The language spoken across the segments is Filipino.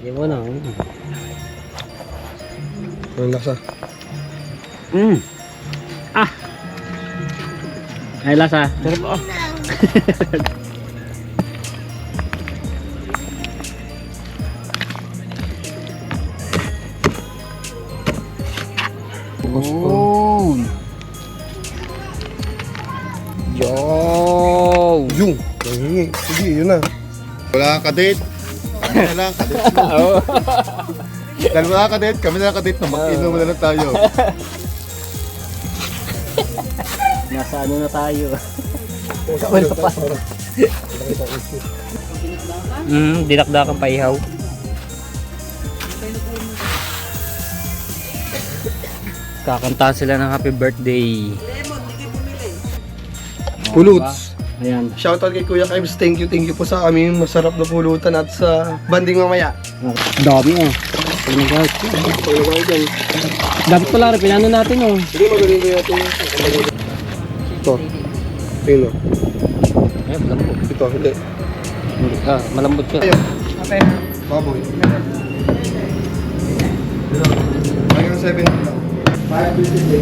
Hindi mo na. Ang lasa. Ah! Ay lasa. Sarap oh. Oh. Yo. Yung. Sige, yun na. Wala ka date. Kami na lang, kadate mo. Dahil wala ka date, kami na lang kadate na mag-inom na lang tayo. Nasa ano na tayo. Wala pa. Dinakdakan pa ihaw. Kakantahan sila ng happy birthday. Puluts. Ayan. Shoutout kay Kuya Kibs. Thank you po sa aming masarap na pulutan at sa banding mamaya. Dami oh. Pag-nag-heart. Dapat pala rin, pinano natin oh. Sige, magaling ko natin. Ito. Ayun o. Ayan, malambot. Ito, hindi. Malambot siya. Ayun. Baboy. Hanggang 70 lang. 5.50.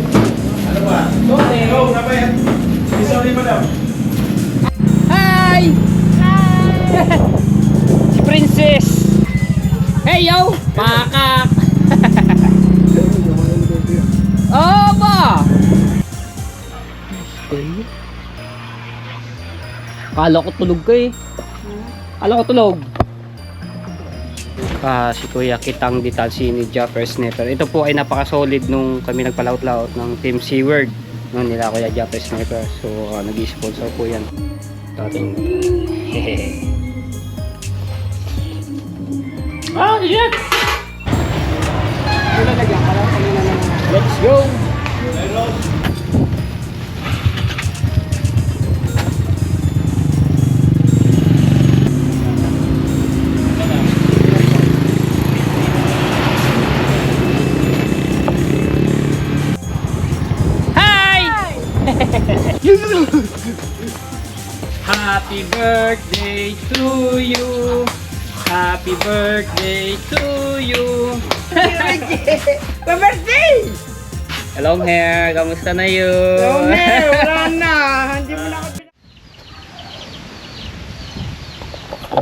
Ano ba? Hello, kapay. Sorry, madam. Hi! Hi! Princess! Hey yo! Pakak! Oh ba? Kala ko tulog ka eh. Kala ko tulog. Si Kuya Kitang Ditalsi ni Japper Sniper. Ito po ay napaka-solid nung kami nagpalaot-laot ng Team Seaward. Nung nila Kuya Japper Sniper. So nag-sponsor po yan. Dating. Hehehe. Ah, shit! Let's go! Happy birthday to you. Happy birthday to you. Happy birthday! Long hair, kamusta na yun? Long hair, wala na. Hindi mo na ako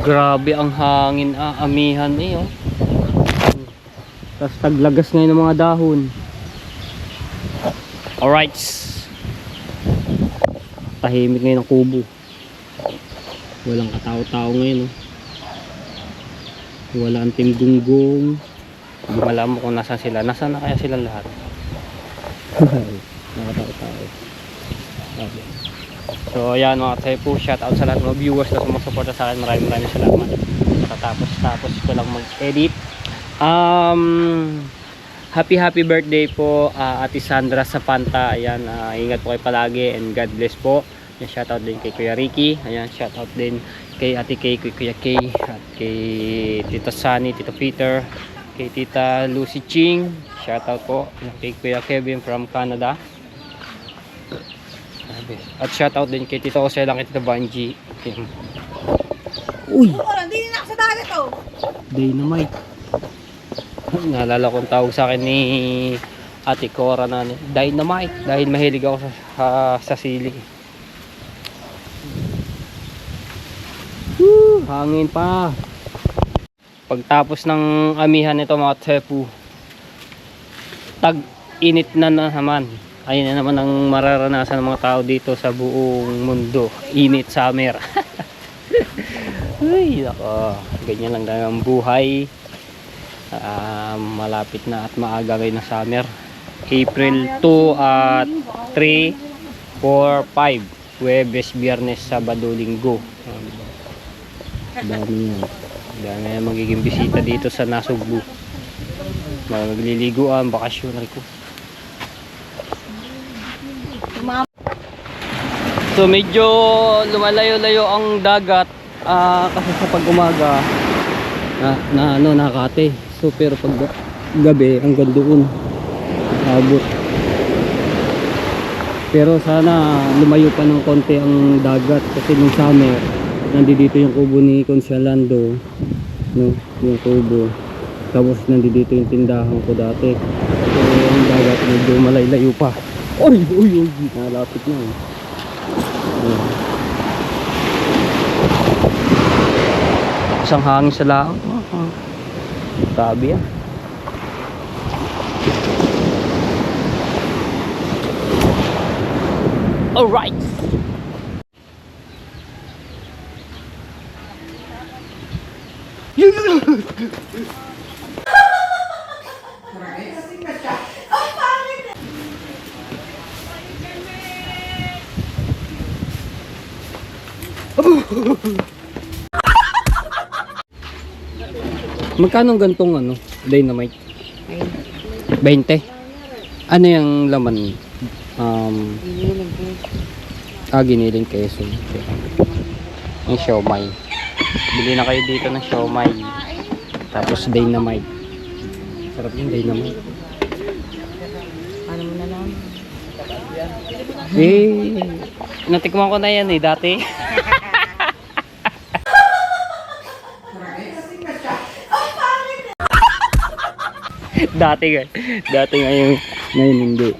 Grabe ang hangin, amihan eh oh. Tapos taglagas ngayon ng mga dahon. Alright. Tahimik ngayon ang kubo. Walang katao-tao ngayon oh. Wala ang Team Gunggong. Hindi malaman kung nasaan sila. Nasaan na kaya silang lahat? Nakatao-tao. So ayan mga tayo, shout out sa lahat ng mga viewers na sumusuporta sa akin. Maraming salamat. Tapos ko lang mag-edit. Happy birthday po Ate Sandra Sapanta. Ayan, ingat po kayo palagi and God bless po. Shout out din kay Kuya Ricky. Ayan, shout out din kay Ate Kay, Kuya Kay, at kay Tito Sunny, Tito Peter, kay Tita Lucy Ching. Shout out po kay Kuya Kevin from Canada. At shout out din kay Tito Jose lang, kay Tito Banji. Uy! Hindi na ako sa dagat oh. Dynamite. Naalala kong tawag sa akin ni Ate Cora na Dynamite dahil mahilig ako sa sili. Hangin pa. Pagtapos ng amihan nito mga tepu, tag-init na naman. Ayun na naman ang mararanasan ng mga tao dito sa buong mundo. Init summer. Ay, nako. Ganyan lang ang buhay. Malapit na at maaga ngayon na summer. April 2 at 3, 4, 5. Huwebes, Biyernes, Sabado, Linggo. Dami yan. Dami yan magiging bisita dito sa Nasugbu. Magliliguan, bakasyon ko. So medyo lumalayo-layo ang dagat kasi sa pag-umaga nakakate. So pero pag gabi hanggang doon abot. Pero sana lumayo pa ng konti ang dagat kasi nung summer nandito yung kubo ni Consialando, no, yung kubo. Tapos nandito yung tindahan ko dati. So yung dagat medyo malaylayo pa. Uy! Nalapit na eh. Ayan. Isang hangin sa laot. Grabe yan. Alright! Magkano gantong ano? Dynamite? 20. Ano yung laman? Giniling keso. Yung siomay. Bili na kayo dito ng siomay. Tapos dynamite. Sarap yung dynamite. Ano mo na lang? Natikman ko na yan eh dati. Dati ngayon hindi.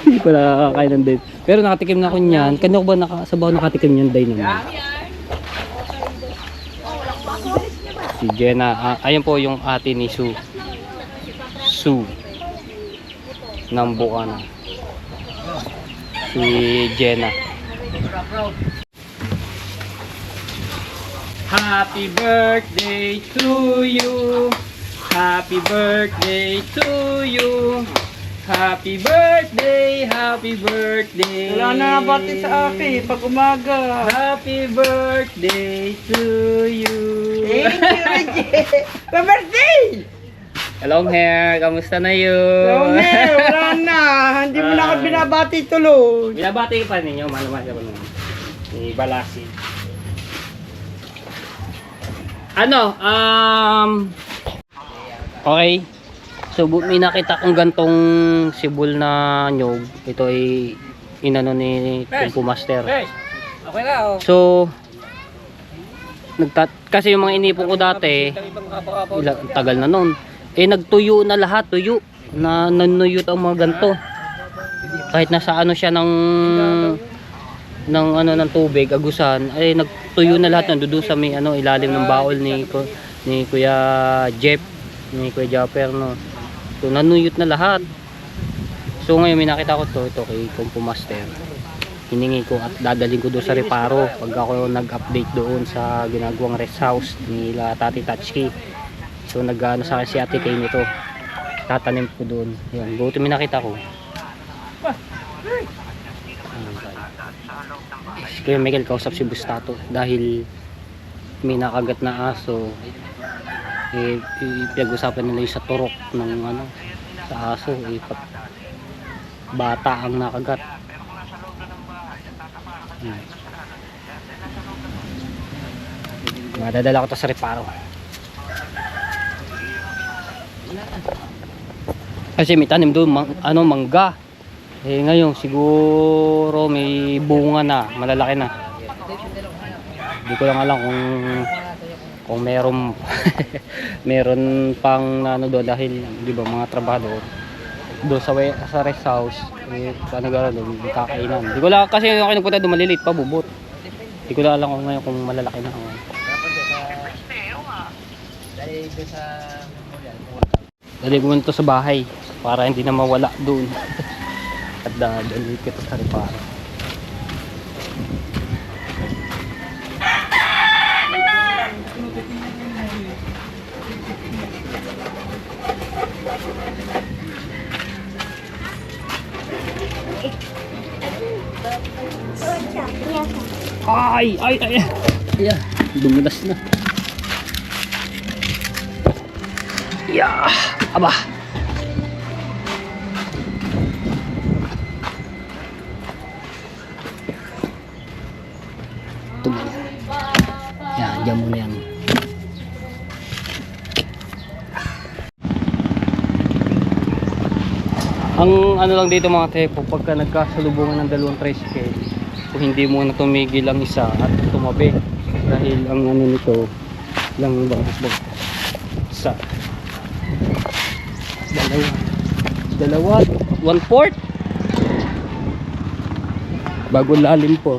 Hindi ko nakakain ng date. Pero nakatikim na ako niyan. Kanina ko ba nakasabaw nakatikim niyan day naman? Si Jenna. Ayan po yung ate ni Sue. Sue. Ng Bukana. Si Jenna. Happy birthday to you. Happy birthday to you. Happy birthday, happy birthday. Wala na bati sa akin pag umaga. Happy birthday to you. Thank you, Reggie. Birthday! Long hair, kamusta na yun? Long hair, wala na. Hindi mo na ako binabati tuloy. Binabati pa ninyo, malaman siya ko naman. Ni Balasi. Okay. So may nakita kong gantong sibol na nyog. Ito ay inano ni Kumpo Master. Okay na, oh. So kasi yung mga inipon ko dati, tagal na noon. Nagtuyo na lahat, tuyo. Nanuyot ang mga ganto. Kahit nasa ano siya ng tubig, agusan, nagtuyo na lahat nandoon sa may ilalim ng baol ni Kuya Jeff, ni Kuya Japper, no. So nanuyot na lahat. So ngayon may nakita ko ito kay Kumpo Master. Hiningi ko at dadalhin ko doon sa Reparo pag ako nag-update doon sa ginagawang rest house nila Tati Tatchki. So nag-ano sa akin si Ate Kay nito. Tatanim ko doon. Yan, buti may nakita ko. Si Kuya Miguel kausap si Bustato dahil may nakagat na aso. Pinag-usapan nila yung sa turok ng sa aso, bata ang nakagat. Madadala ko to sa Reparo kasi may tanim doon mangga. Ngayon siguro may bunga na, malalaki na. Hindi ko lang alam kung meron meron pang doon dahil di ba mga trabahador doon sa rest house doon kakainan. Di ko lang kasi ako nagpunta doon maliliit pa bubot. Di ko lang alam kung ngayon kung malalaki na. Dali ko to sa bahay para hindi na mawala doon. At dali kita sa Reparo. Ay! Yeah, dumulas na. Yeah, aba. Tumingin. Yan, dyan muna yan. Ang lang dito mga tepo, pagka nagkasalubungan ng dalawang tricycle, kung hindi mo na tumigil ang isa at tumabi dahil ang nito lang isa Dalawa. 1/4. Bago lalim po.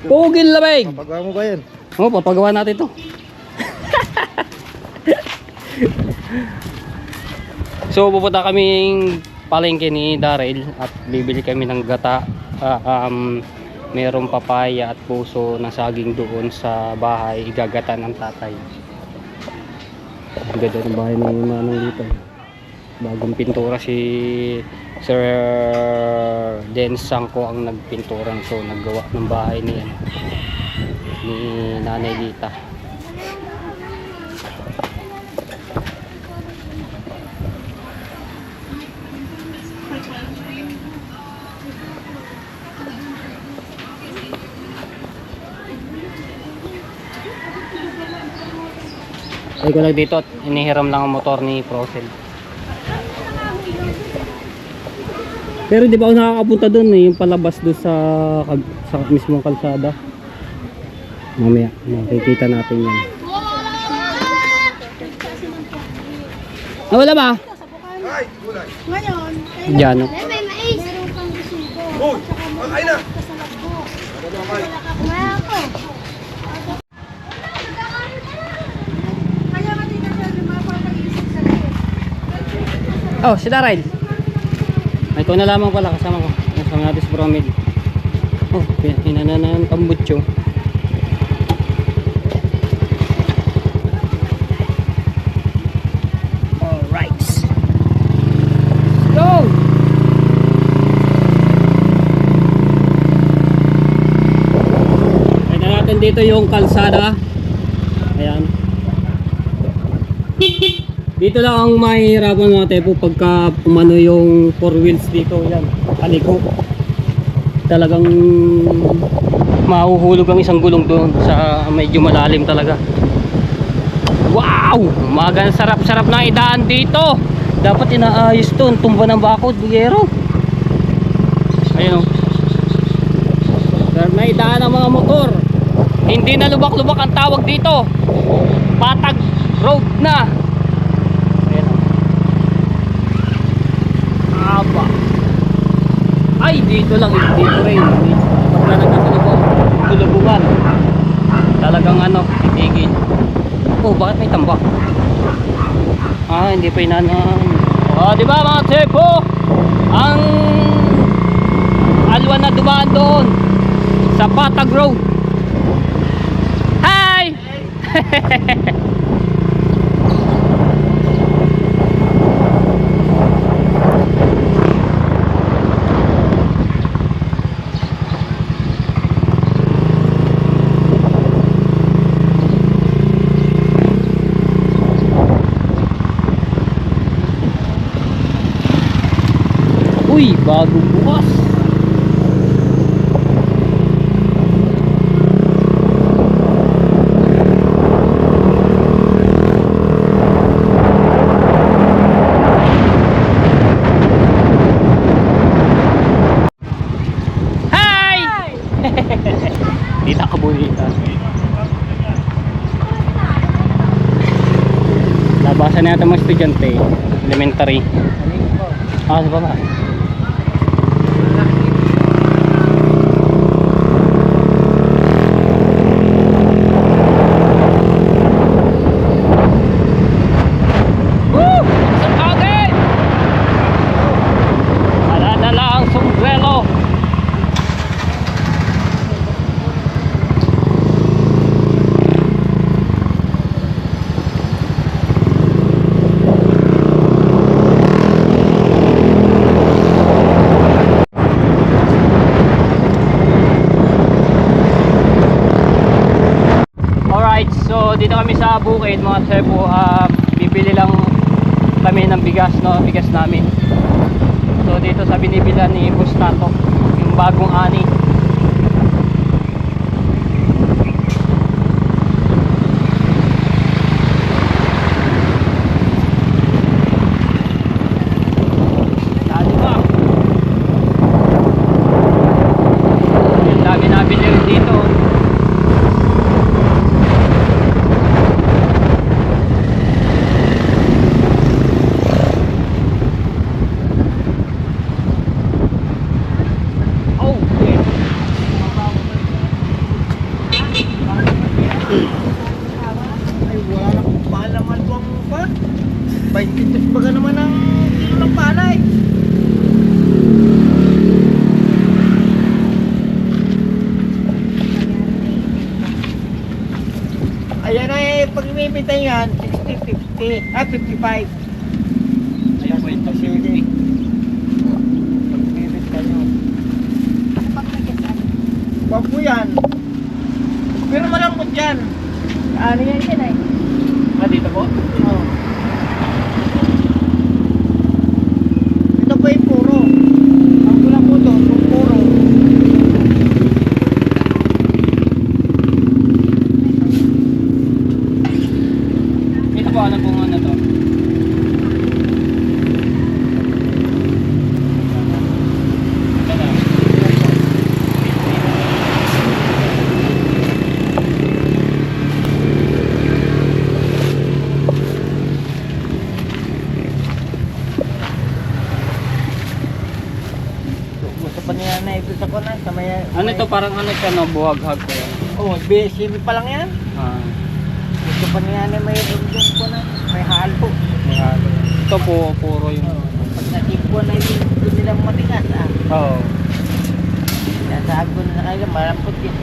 Pugil lamig. Papagawa mo ba yan? Oh, papagawa natin to. So pupunta kaming palengke ni Daryl at bibili kami ng gata. Merong papaya at puso na saging doon sa bahay, igagata ng tatay. Ang ganda ng bahay ng manong dito. Bagong pintura, si Sir Dennis Sangko ang nagpintura nito, naggawa ng bahay ni Nanay Lita. Ay ko lang dito at inihiram lang ang motor ni Procel. Pero di ba ako nakakapunta doon eh, yung palabas doon sa mismong kalsada. Mamaya makikita natin yan. Wala ba? Ngayon, Diyan. No? may mais. Meron kang bisugo. Uy, makain na. Wala ako. Kaya nga din na siya mapapag-isip sa lahat. Oh, si Daryl. Ay, ikaw na lamang pala kasama ko. Kasama natin si Bromid. Oh, hinananan tambutso. Alright. Go! Ay na natin dito yung kalsada. Ayan. Dito lang ang mahihirapan natin po pagka umano yung 4 wheels dito, yan, kaliko. Talagang mahuhulog ang isang gulong doon sa medyo malalim talaga. Wow! Magang sarap-sarap na idaan dito. Dapat inaayos to, tumba ng bakod, bigero. Ayun o. Sarap na idaan ang mga motor. Hindi na lubak-lubak ang tawag dito. Patag road na. Aba. Ay, dito lang, dito rin. Pagka nagkatulubungan, talagang ano, titigil. Oh, bakit may tambak? Ah, hindi pa inanan. Oh, di ba mga tsepo? Ang alwan na dumaan doon sa Patag Road. Hi! Uy, bago bukas. Hi! Dita ka bonita. Labasan na yata mga estudyante, elementary. Ah, di ba ba? So dito kami sa bukid mga Cebu, bibili lang kami ng bigas, no, bigas namin. So dito sa binibilan ni Bustato, yung bagong ani. Dali ba? Yung dami nabili rin dito. Titis baga naman ang kilo ng palay. Ayan ay pag ibibenta yan, 60, 50, 55. Ayan po yung Sige. Pag ibibenta nyo. Wag po yan. Pero malambot yan. Ano yan yan ay? Ah, dito po? Oo. Ito po yung puro. Ang pula po ito, yung puro. Ito po, ano pong ano to? Ito na. Gusto pa niya na ito sa kunan. Sa may, Ano ito, parang ano siya, no? Buhaghag ko yan. Oh, BSCB pa lang yan. Ah, Gusto pa niya na may rundong kunan. May halo. may halo. Ito po, puro yung... Pag natipuan na yung gusto nilang matigas ah. Oo. Nasabi ko na kayo, malambot yan.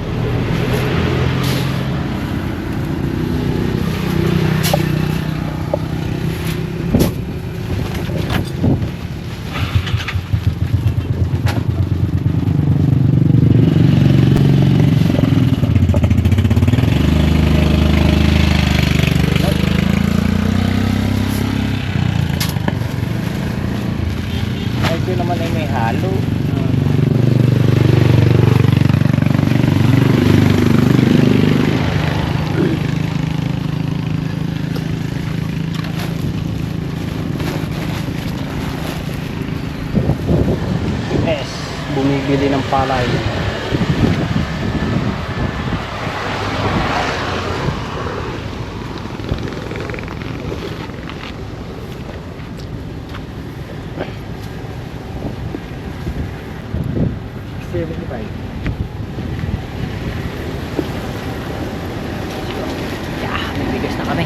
Ito naman ay may halo. Yes, bumibili ng palay. Yeah, may bigas na kami.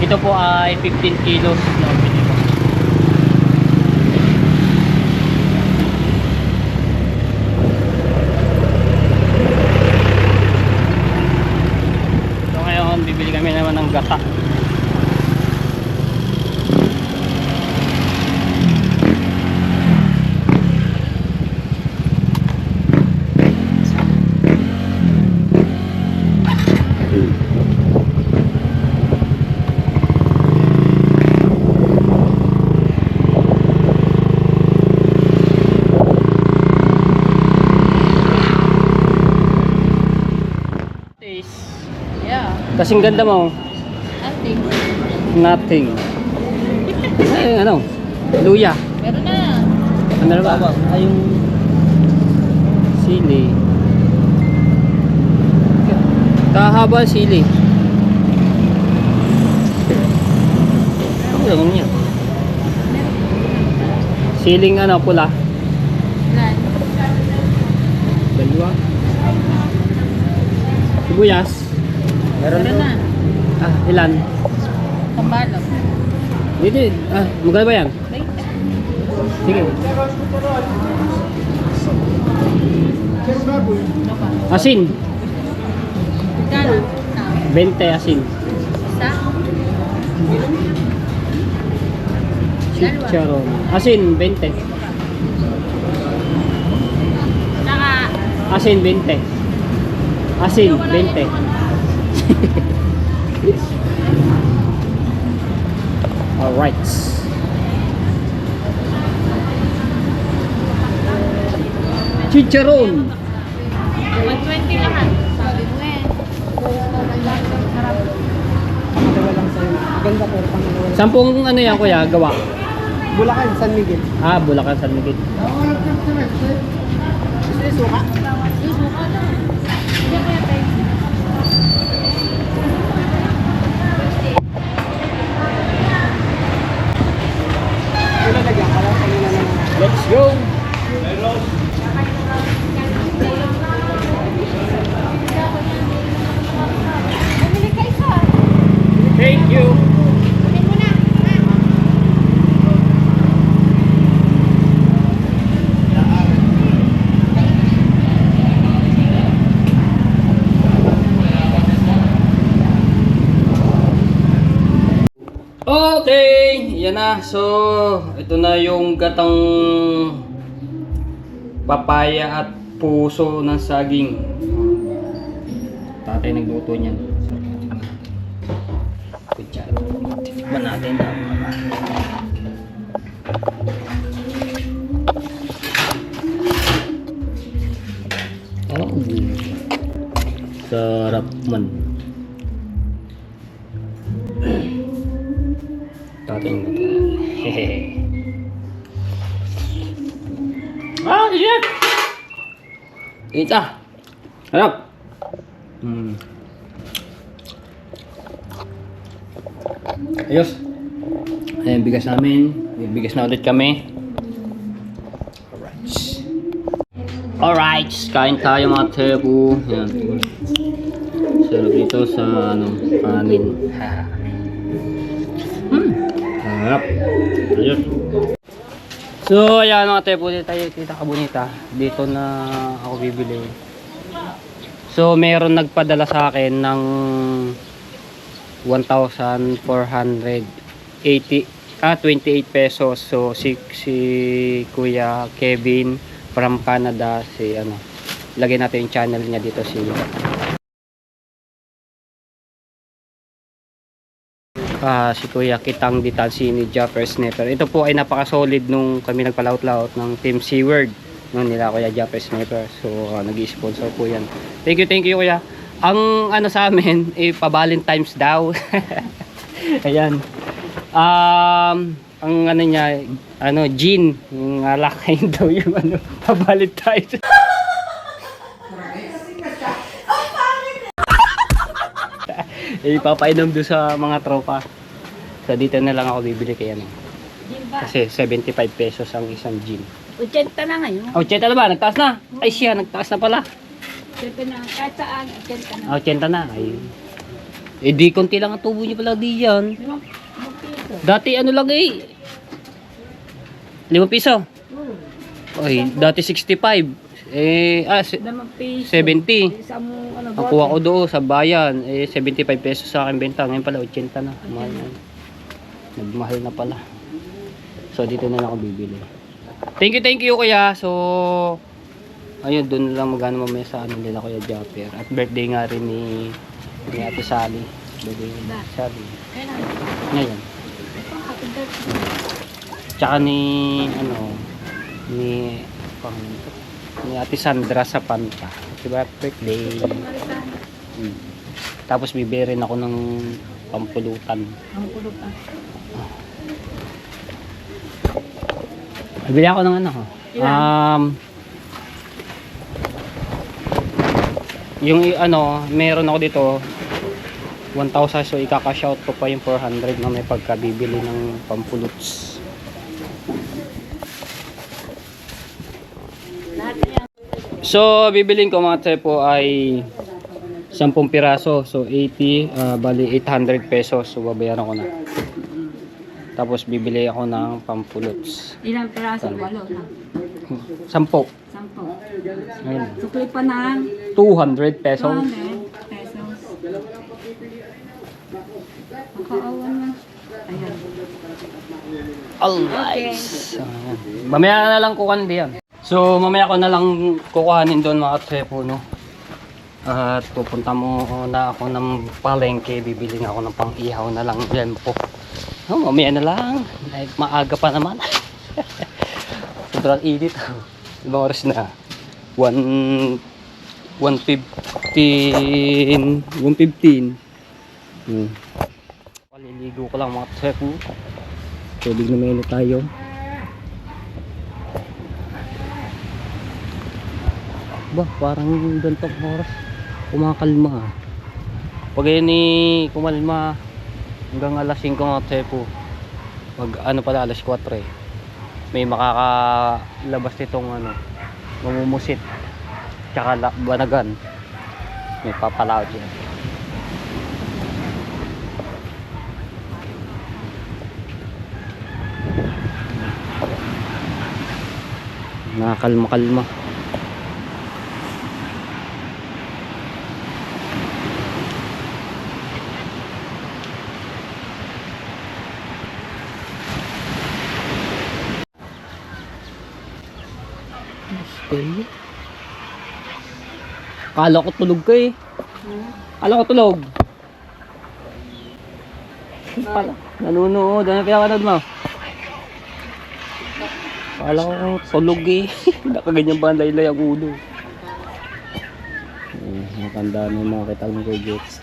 Ito po ay 15 kilos na binili ko. So ngayon, bibili kami naman ng gata. Yeah, Kasing ganda mo. I think. Nothing. Ay, ano? Luya. Meron na. Ano ba? Ay, yung sili. Kahaba sili. Ano lang yan? Siling ano, pula. Lan. Dalawa. Sibuyas. Meron na. Ah, ilan? Tambalog. Dito, magkano ba yan? 20. Sige. Ano pa? Asin. Gano? 20 asin. Isa? Chicharon. Asin, 20. Saka, Asin, 20. Asin, 20. Alright. Chicharon. 120 lahat. Sabi mo eh. Ganda pero pang Sampung ano yan kuya, gawa? Bulacan, San Miguel. Ah, Bulacan, San Miguel. Gusto yung suka? Susuka na. Hindi kaya tayo. Wala lagyan ka lang kanina naman. Let's go! So, ito na yung gatang papaya at puso ng saging. Tatay nagluto niyan. Good job. Tikman natin. Oh, sarap man. Tatay nagluto. Hehehe. Ah, shit! Ita! Harap! Ayos! Ayan, bigas namin. May bigas na ulit kami. Alright! Kain tayo mga tebu. Ayan. Sarap dito sa kanin. Harap! Ayos! So, ayan mga tepo, dito tayo kita kabunita. Dito na ako bibili. So, meron nagpadala sa akin ng 1,428 28 pesos. So, si Kuya Kevin from Canada, lagay natin yung channel niya dito, si Kuya Kitang Ditansini Japper Sniper. Ito po ay napaka-solid nung kami nagpalaut-laut ng Team Seaward nung nila Kuya Japper Sniper. So nag-i-sponsor po yan. Thank you Kuya. Ang sa amin pa-Valentine's daw. Ayan. Ang niya, gin, yung alakain daw yung pa-Valentine's. Ipapainom doon sa mga tropa. So dito na lang ako bibili kaya kasi 75 pesos ang isang gin. 80 na ngayon. 80 na ba? Nagtaas na? Ay siya, nagtaas na pala. 80 na. Kahit saan, 80 na. 80 na. Ay. Di konti lang ang tubo niya pala di yan. 5 piso. Dati lang 5 piso. Ay, dati 65. 5 piso. 70. Isang Nakuha ko doon sa bayan, 75 pesos sa akin benta. Ngayon pala 80 na. Mahal na. Nagmahal na pala. So dito na lang ako bibili. Thank you kuya. So ayun, doon lang magano mamaya sa nila Kuya Japper. At birthday nga rin ni Ate Sally. Birthday ni Sally. Ngayon. Tsaka ni ni Ate Sandra sa Panta. Diba? Birthday. Tapos bibili rin ako ng pampulutan. Bibili ako ng yung meron ako dito 1,000, so ikaka-shout ko pa yung 400 na may pagkabibili ng pampuluts. So bibilin ko mga tepo ay 10 piraso, so 80, bali 800 pesos, so babayaran ko na. Tapos bibili ako ng pampuluts. Ilang piraso? 8 na. 10. 10. Ayun. Sukli pa na 200 pesos. 200 pesos. Makaawa na. Ayan. Alright. Okay. So, ayan. Mamaya na lang kukuhanin diyan. So mamaya ko na lang kukuhanin doon mga trepo, no. At pupunta na ako ng palengke, bibili na ako ng pang-ihaw na lang diyan po. Mamaya na lang. Ay, maaga pa naman. Sobrang init. Ibang oras na. 1:15. Paliligo ko lang mga trepo. Tubig na mainit tayo. Ba, parang gantong oras kumakalma. Pag kumalma hanggang alas 5 mga tepo, pag pala alas 4 may makakalabas nitong mamumusit tsaka banagan, may papalaot yan. Nakakalma-kalma. Okay. Kala ko tulog ka eh. Kala ko tulog. Pala. Nanunood. Ano pinapanood mo? Kala ko tulog eh. Nakaganyan ba ang laylay ang ulo? Matanda na yung mga kitang ko, Jets.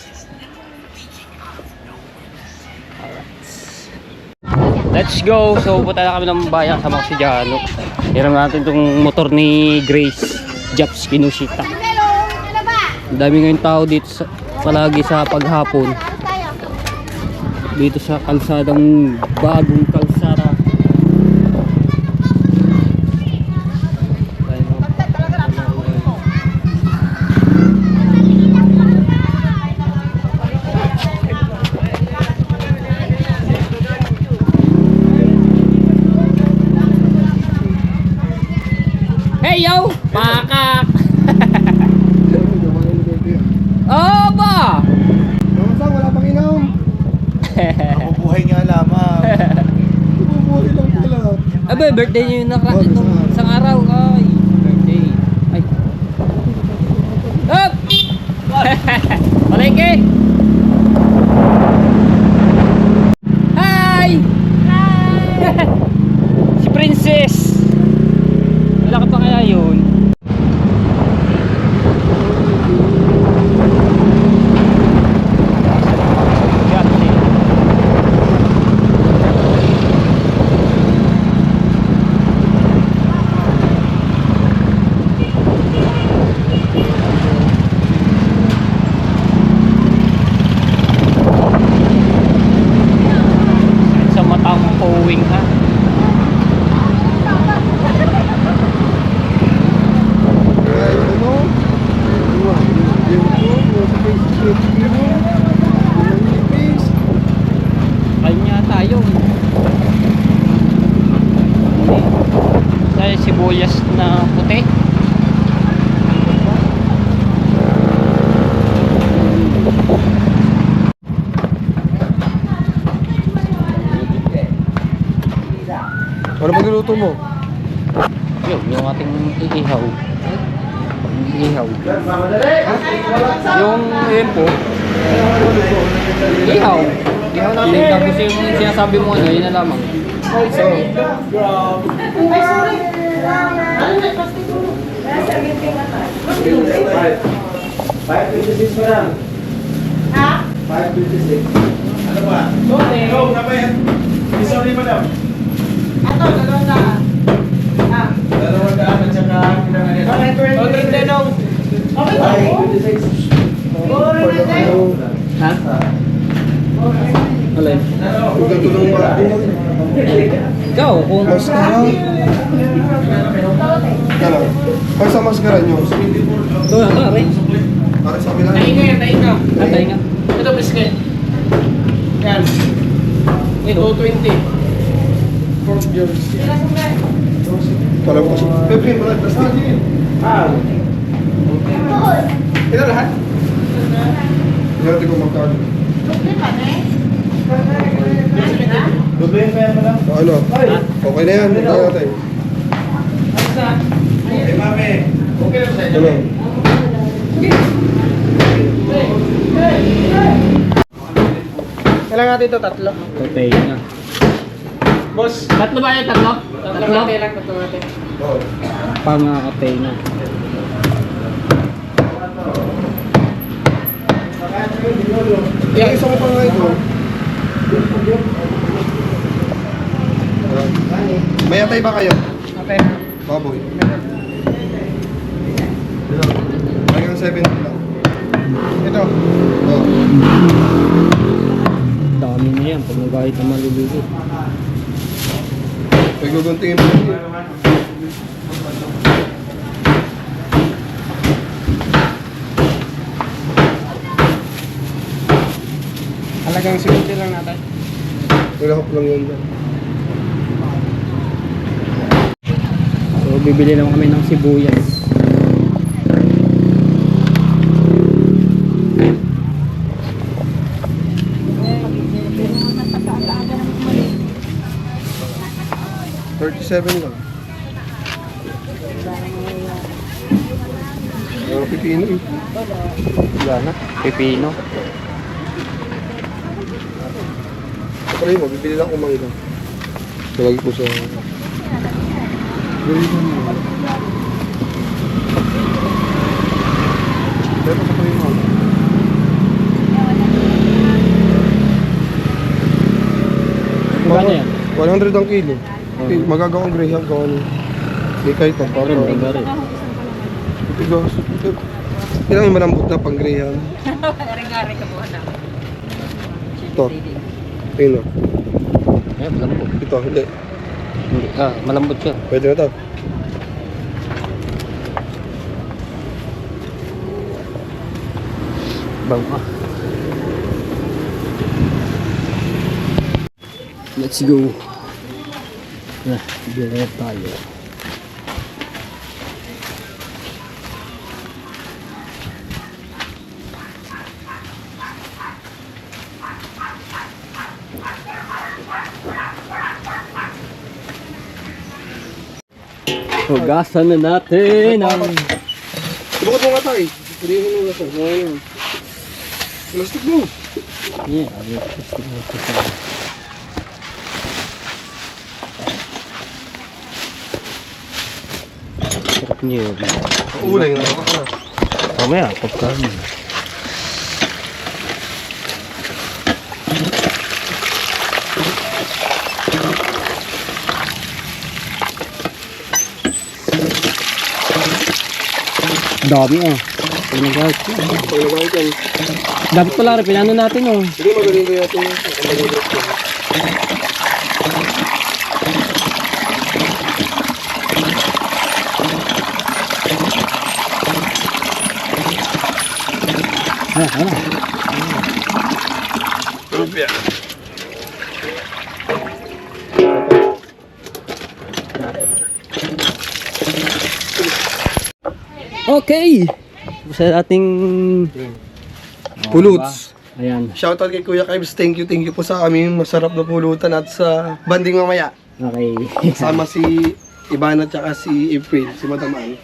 Let's go! So punta na kami ng bayan sa si Jano. Hiram natin itong motor ni Grace Japs Kinushita. Ang dami ngayong tao dito sa, palagi sa paghapon. Dito sa kalsadang bagong kalsada. Hey yo! Pakak! Oh ba! Masang, wala pang inom. Mabubuhay nga lamang. Mabubuhay lang pala. Abe, birthday niyo yung itong isang araw. Ay, birthday. Ay. Up! Palengke! Hi! Hi! Si Princess! Wala ka pa kaya yun? Sa matang powing ha. Kanya tayo. Sa sibuyas na puti. Ano magluluto mo? Yung ating iihaw. Ihaw. Yung yun po. Ihaw. Ihaw natin. Tapos yung sinasabi mo ano, yun na lamang. Ano ba? Go, na ba yan? Sorry, madam. Dalawang daan at saka pinangalit. Tenong. Ha? Alin? Ikaw, kung... Maskara? Ano? Pag sa maskara nyo? Ito na, ito rin. Para sa amin lang. Tainga. Atay nga. Ito, biscuit. Yan. Ito. 220. Pork Jones. Para po. Pepe, wala. Basta din. Ito lahat? Hindi natin kung magkano. Doble pa yan, madam. Ano? Okay na yan. Ito natin. Eh, mami. Okay lang sa inyo. Ano? Kailangan natin ito, tatlo. Atay nga. Boss. Tatlo ba yun? Tatlo? Tatlo natin lang, tatlo natin. Oo. Pangakatay na. Yung isa ko pa nga ito. May atay ba kayo? Okay. Baboy. Hanggang 70 lang. Ito. Oo. Dami na yan pag nagahit na maluluto. May guguntingin mo. Halagang 70 lang natin. Nilahok lang yun. So bibili naman kami ng sibuyas. $37 lang. pipino eh. Wala na. Pipino. Kapag mo, bibili lang kung mangga. Lagi ko sa... Pero sa kayo mo. Magkano yan? 100 ang kilo. Magagawang graham ko ano. Hindi kahit ang papa. Tigas. Ilang yung malambot na pang graham. Ring-ari ka po na. Ito. Tingnan. Eh, malambot. Ito, hindi. Malambot siya. Pwede na to. Bago. Let's go. Bigyan tayo. Hugasan na natin ang... Bukod mo nga tayo. Pilihin mo nga ito. Ngayon. Plastic mo. Yeah, plastic mo ito sa... Sarap niyo yun. Ulay na ako na. Mamaya, popcorn. Dami ah. Pag nag-out ko. Pag nabalik yan. Dapat pala rin, pinano natin oh. Hindi magaling ko yatin yun. Ang magaling ko. Ano? Rupya. Okay! Sa ating... Puluts. Ayan. Shoutout kay Kuya Kibes. Thank you po sa aming masarap na pulutan at sa banding mamaya. Okay. Kasama si Ivana at saka si April, si Madam Ann.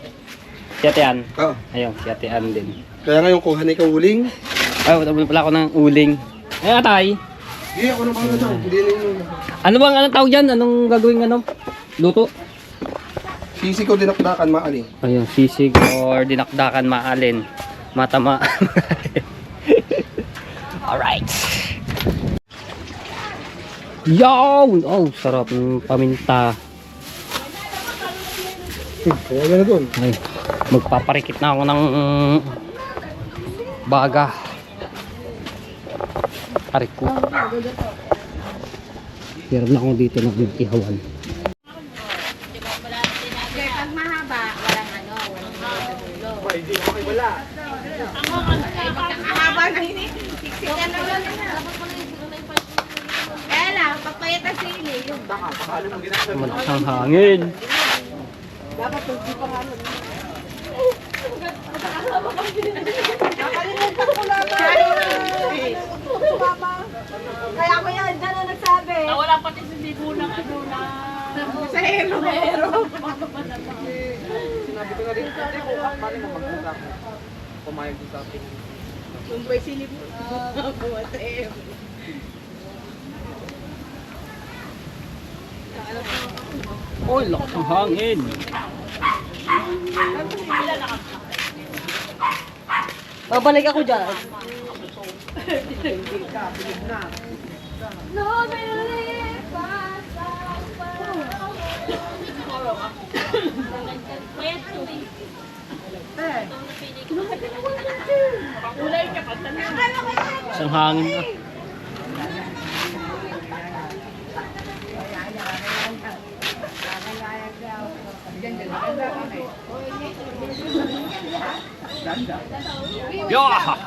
Si Ate Ann. Oo. Ayun, si Ate Ann din. Kaya ngayon kuha na ikaw uling. Ay, wala pala ako ng uling. Ay, atay. Hindi ako na mga daw. Hindi na yun. Ano bang anong tawag dyan? Anong gagawin ano? Luto? Sisi ko dinakdakan maaling. Ayun, sisig or dinakdakan maalin. Matama. Alright. Yo! Oh, sarap ng paminta. Kaya na doon. Ay, magpaparikit na ako ng baga. Arik ko. Hirap na ako dito ng ihawan. Pag mahaba, walang ano, walang dulo. Hindi okay wala. Ang mahaba na yun eh. Siksikan na lang na. Kaya lang, pagpayat ang sili, yung baka. Malakas ang hangin. Kaya ko yan, dyan na nagsabi. Wala pati sa libo ng ano na... Sa hero. Sinabi ko na rin, hindi ko paano mo magpunta ako. Pumayag din sa akin. Kung ba'y silip mo, sa hero. Oh, lakas ang hangin. Babalik ako dyan. Isang hangin na. Yeah!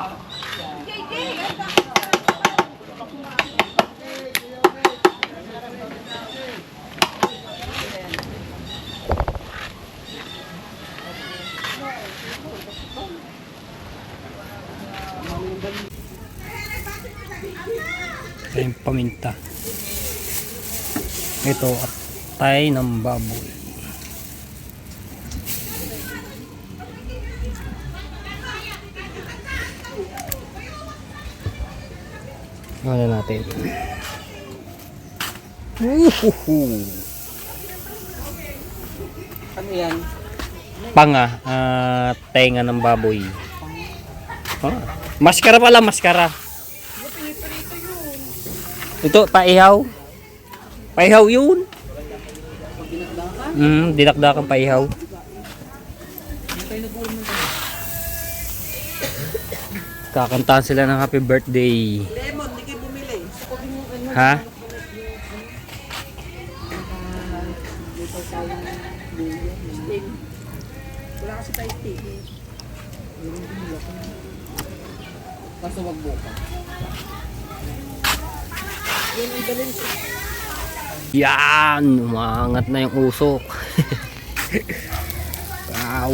Ito yung paminta. Ito atay ng baboy. Ano natin? Ano yan? Panga, tenga ng baboy. Maskara pala, maskara. Ito, paihaw. Paihaw yun. Dinakdakan paihaw. Kakantahan sila ng happy birthday. Lemon, hindi kayo bumili. Ha? Wala kasi tayo tea. Kaso magbuka. Yan! Umangat na yung usok. Wow!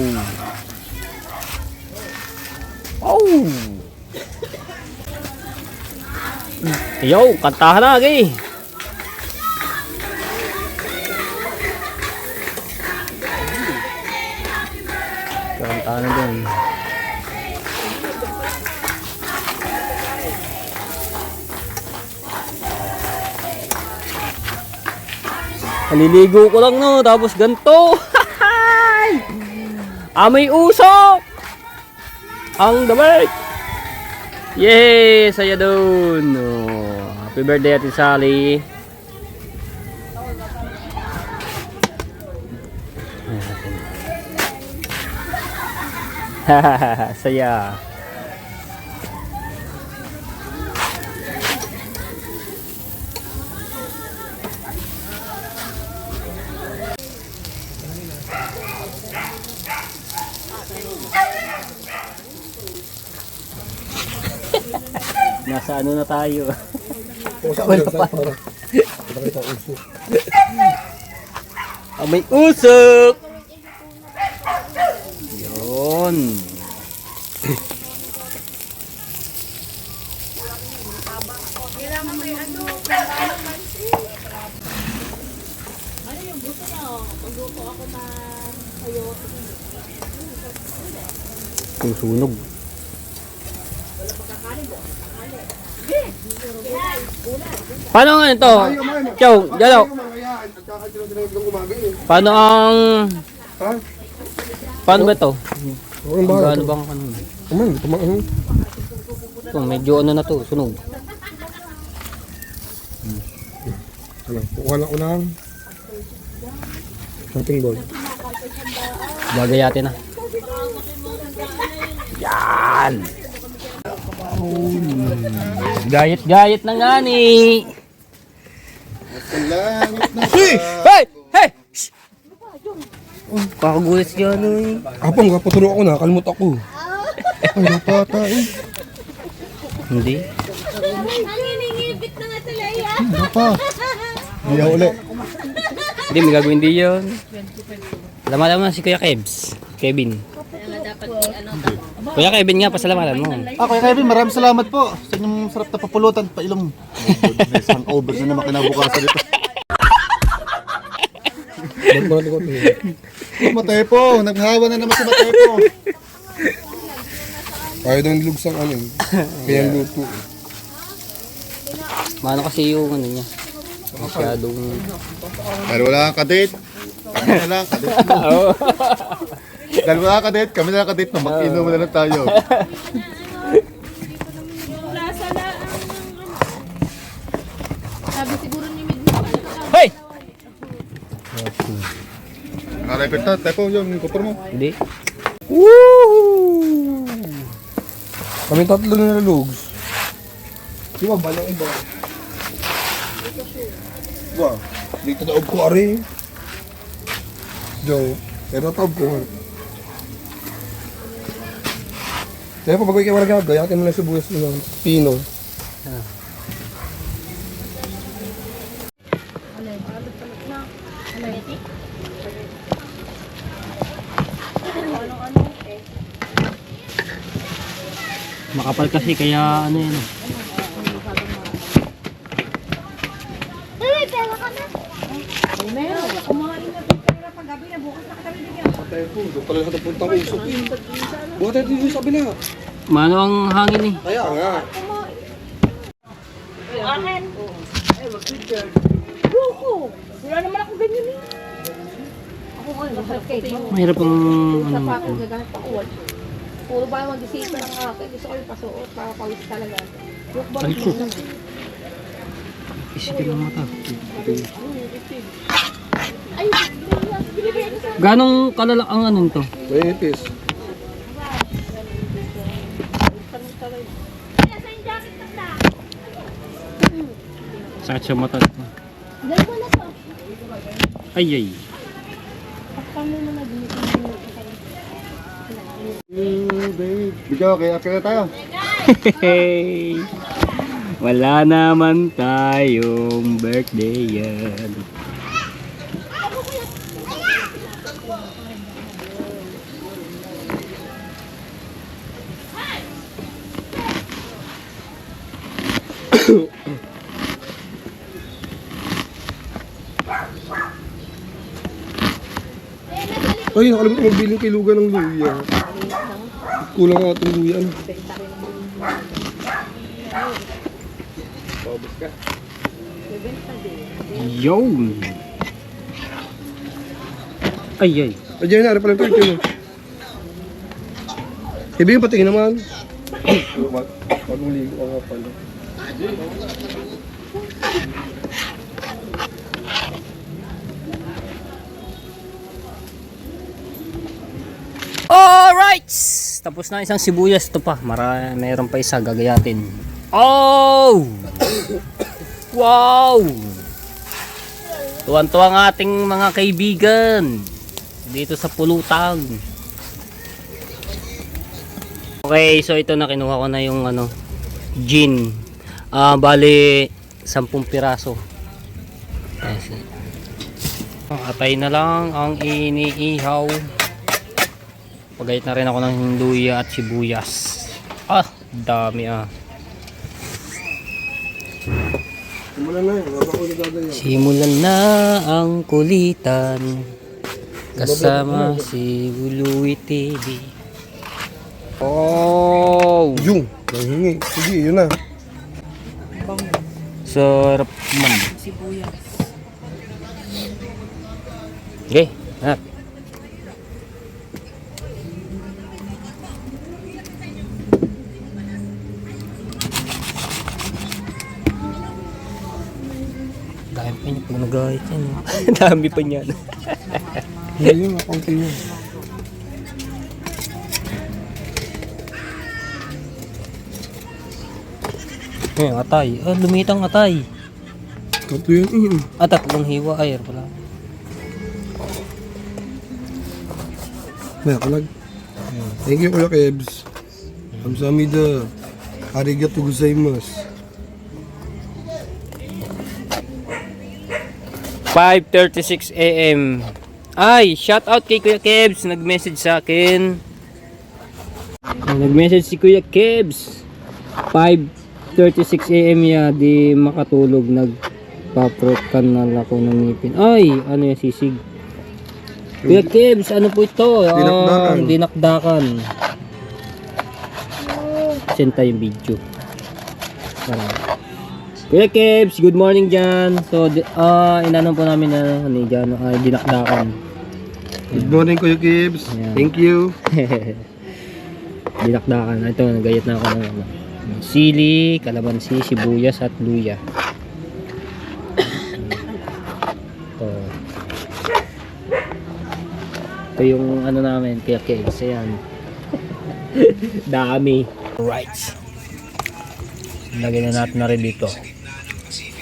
Oh! Yo! Kantahan na lagi! Kantahan na dun. Naliligo ko lang no, tapos ganto. Amoy usok! Ang damay! Yay! Saya dun! Oh, happy birthday Ate Sally! Hahaha, saya! Nasa ano na tayo? Wala pa. May usok! Yun! Susunog. Paano nga ito? Chow, Jalo. Paano ang... Paano ba ito? Paano bang ano? Ito, medyo ano na to, sunog. Kuha na ko ng something board. Gagayatin na. Yan! Gayet-gayet na nga ni. Langit na Hey! Hey! Shh! Kakagulis yan eh. Apang, kapaturo ako na, kalmot ako. Ay, napata eh. Hindi. Ang iningibit na nga sila yan. Napa. Hindi ako ulit. Hindi, may gagawin din yun. Alam si Kuya Kevin. Kuya Kevin nga, pasalamatan mo. Kuya Kevin, maraming salamat po sa inyong sarap na papulutan pa ilong. Oh goodness, hangover na naman kinabukasan dito. Matepo, naghawa na naman si Matepo. Kaya daw nilog sa ano eh. Kaya luto eh. Mano kasi yung ano niya. Masyadong... Pero wala kang kadate. Kami na lang, kadate mo. Dahil wala kang kadate, kami na lang kadate mo. Mag-inom na lang tayo. Sabi siguro ni Midna. Hey! Nakarepit na, Tepo, yung kupor mo. Hindi. Woo! Kami tatlo na nalugs. Di ba, balang iba? Ba, dito na ko ari. Joe, pero taob ko. Kaya pag kayo wala gayatin mo na sa buwis ng pino. Makapal kasi kaya ano yun. Patay po, doon pala sa puntang usok eh. Buhat natin dito sa kabila. Mano ang hangin eh. Kaya nga. Akin. Buko. Wala naman ako ganyan eh. Ako nga, masakit. Mahirap ang Sa ano. pa ako, gagamit ako. Puro ba mag-isipan ng akin. Gusto ko yung pasuot para pawis talaga. Yung ba? Balik ko. Isikin ng mata. Ay, binibigyan ko sa Ganong kalala ang ano nito? Mainipis. Sakit sa mata. dalawa na to. Ay ay. Paano mo nag-iisip mo? Babe. Bigyan ko, kaya kaya tayo. Wala naman tayong birthday yan. Ay, nakalimutan ko magbiling kay Luga ng luya. Kulang nga itong luya. Ano? Yun. Ay ay. Ay, na, pala ito. Ito. Ibigay patingin naman. Bagong ligo ka nga pala. Alright! Tapos na isang sibuyas. Ito pa. Mayroon pa isa. Gagayatin. Oh! Wow! Tuwan-tuwa ang ating mga kaibigan. Dito sa pulutang. Okay, so ito na kinuha ko na yung ano, gin. Bali 10 piraso. Atay na lang ang iniihaw. Pagayit na rin ako ng luya at sibuyas. Dami ah. Simulan na yun. Wala ko nagagaya. Simulan na ang kulitan. Kasama si Uluwi TV. Oh! Yung. Nanghingi. Sige, yun na. Sarap man. Okay, hanap. Dami pa niya pag nagahit yan. Dami pa niyan. Hindi yun. Kaunti yun. Atay. Lumitang atay. Kaunti yun. Tatlong hiwa. Ay, pala. May kalag. Thank you, Kuya Kebs. Kamsahamnida. Arigatou gozaimasu. 5:36 AM. Ay, shout out kay Kuya Kebs. Nag-message sa akin. Nag-message si Kuya Kebs. 5:36 AM ya, di makatulog. Nagpa-fruit na ako ng ngipin. Ay, ano yung sisig? Kuya Kebs, ano po ito? Dinakdakan. Dinakdakan. Send tayo yung video. Kuya Kebs, good morning dyan. So, inanong po namin na dyan, dinakdakan. Good morning, Kuya Kebs. Ayan. Thank you. Dinakdakan. Ito, nagayat na ako ng sili, kalamansi, sibuyas at luya. Ito yung ano namin, Kuya Kebs. Ayan. Dami. Right. Lagyan na natin na rin dito.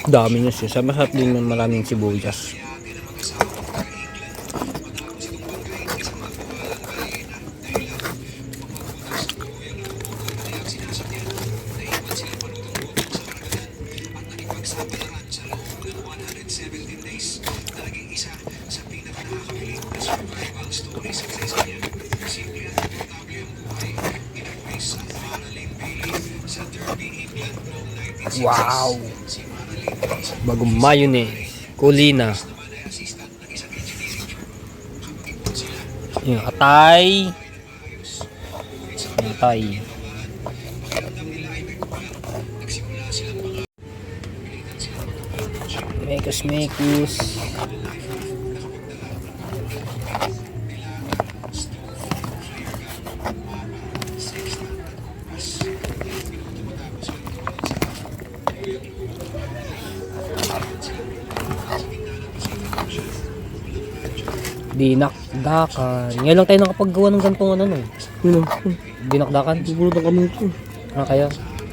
Dami nyo siya. Masarap din ng maraming sibuyas. Wow! Bagong mayonnaise. Kulina. Yung atay. Atay. Mekus. Dinakdakan. Ngayon lang tayo nakapaggawa ng gantong ano no. Ano? Dinakdakan. Pupulot ang kamay ko. Kaya?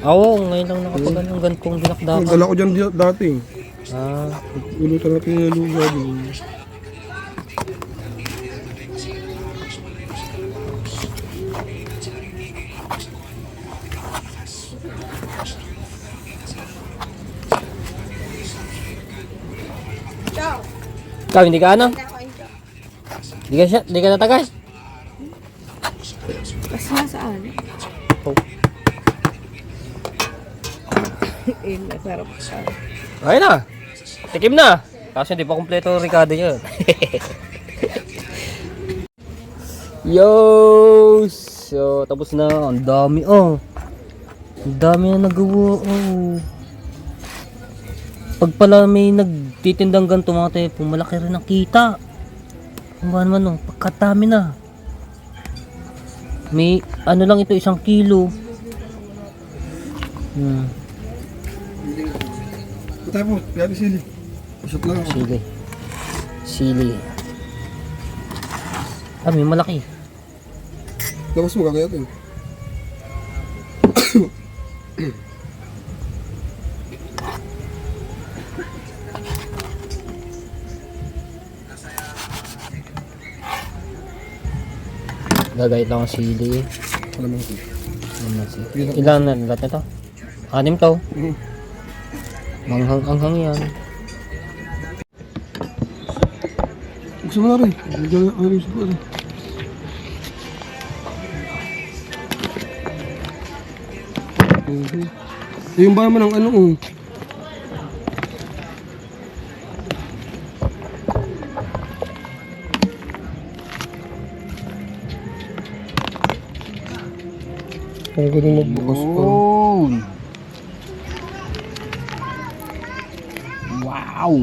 Oo, ngayon lang nakapaggawa ng gantong dinakdakan. Dala ko dyan dati. Ah, Pulutan natin yung lupa din. ikaw hindi ka ano? Hindi ka natagay? Mas nasaan? Oh. Eh, masarap siya. Ay na. Tikim na. Kasi hindi pa kumpleto ang Ricardo yun. Yo! So, tapos na. Ang dami oh. Ang dami na nagawa oh. Pag pala may nagtitindang ganito mga tayo, pumalaki rin ang kita. Kung ba naman oh, pagkatami na. May ano lang ito, 1 kilo. Patay po, piyari sili. Pasok lang ako. Sili. Ah, may malaki. Labas mo kakayatin. Gagayit lang ang sili. Alam mo ito. Ilan na lahat nito? 6 to. Manghang-anghang yan. Gusto mo na rin. Bigyan na rin siguro. Yung ba naman ang ano oh. Kaya ko rin magbukas pa. Wow!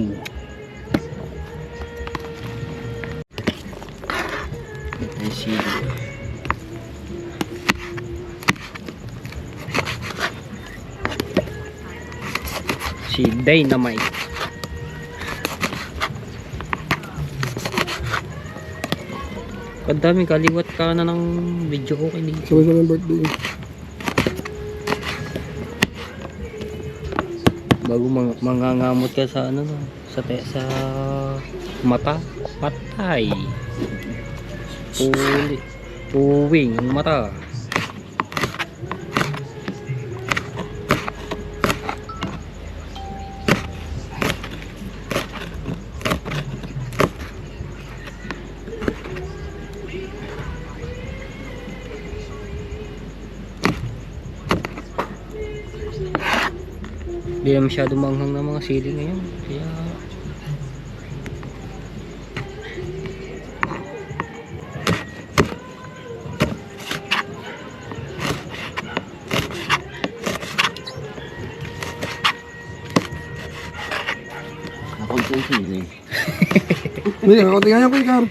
Ito yung sili. Si Dynamite. Kadami kaliwat ka na ng video ko kini. Sabay-sabay ang birthday. Bago mangangamot ka sa ano no, sa mata, patay. Puwing ang mata. Hindi na masyado manghang ng mga sili ngayon. Kaya Hindi, kakatingan niya ko Ikar.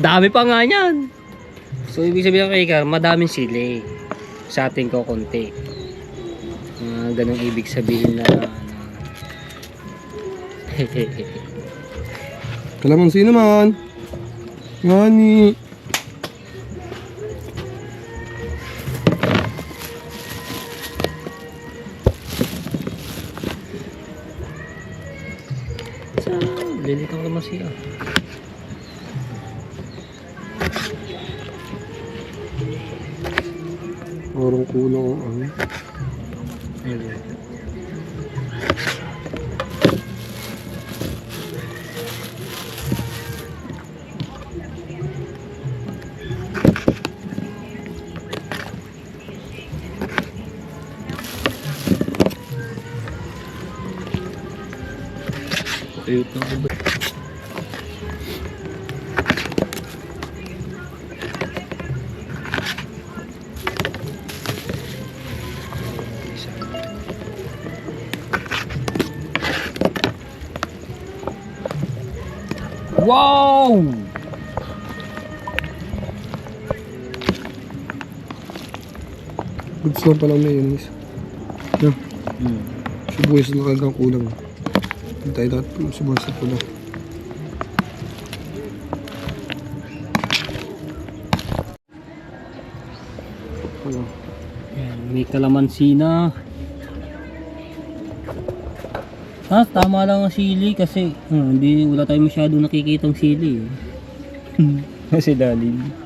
dami pa nga yan. So ibig sabihin kay Ikar, madaming sili. Sa atin ko konti. Ganun ibig sabihin na Kalamansi naman. Ngani. lilitang naman siya. Parang kulang ang ano. Ayut na ako ba? Wow! Goods lang pala may yun. No? Sibuyas na kagang kulang. Hintay dapat sibuyas na pula. Ayan, may kalamansi na. Tama lang ang sili kasi hindi wala tayong masyado nakikitang sili. Kasi dalim.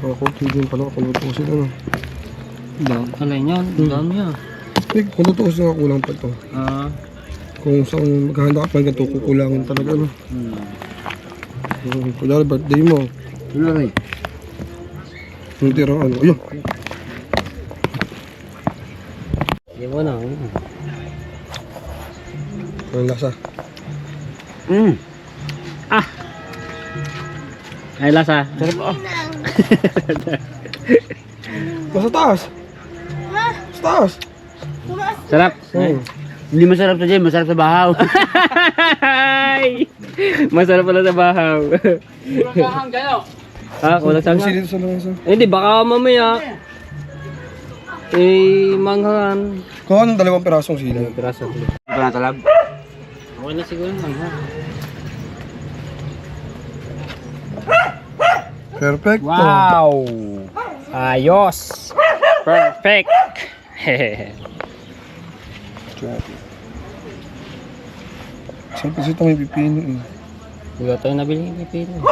Ako, tigil pala kung lutusin ano. Alay niyan, dami niya. Kung lutusin nga kulang pa ito. Kung saan maghahanda ka pa ganito, kukulangin talaga ano. Kunyari birthday mo. Wala na eh. Yung tirang ano. Ayun! Hindi mo na. Ang lasa. Ay lasa. Nasa taas! Sa taas! Sarap. Hindi masarap sa dyan, masarap sa bahaw. Masarap pala sa bahaw. Kulang sangka. Sili sa lasa. Hindi, baka mamaya manghangan. Kuha ng 2 pirasong sili. Piraso. Ito na talab. Okay na siguro manghangan. Perfect. Wow! Ayos! Perfect! Saan kasi ito may pipino eh. Wala tayo nabili ng pipino.